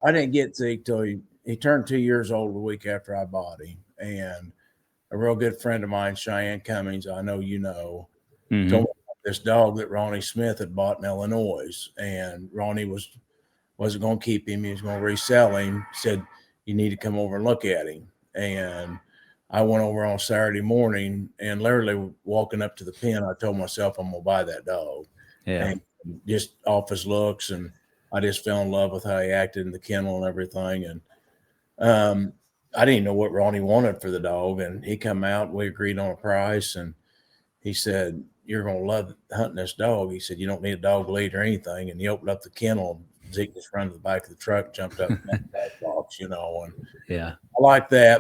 I didn't get Zeke till he turned 2 years old the week after I bought him. And a real good friend of mine, Cheyenne Cummings, I know you know, told me about this dog that Ronnie Smith had bought in Illinois. And Ronnie wasn't going to keep him. He was going to resell him. Said, you need to come over and look at him. And I went over on Saturday morning and literally walking up to the pen, I told myself I'm going to buy that dog. Yeah. And just off his looks, and I just fell in love with how he acted in the kennel and everything. And I didn't know what Ronnie wanted for the dog. And he come out, we agreed on a price, and he said, you're going to love hunting this dog. He said, you don't need a dog lead or anything. And he opened up the kennel. Zeke just ran to the back of the truck, jumped up in that box, and Yeah. I like that.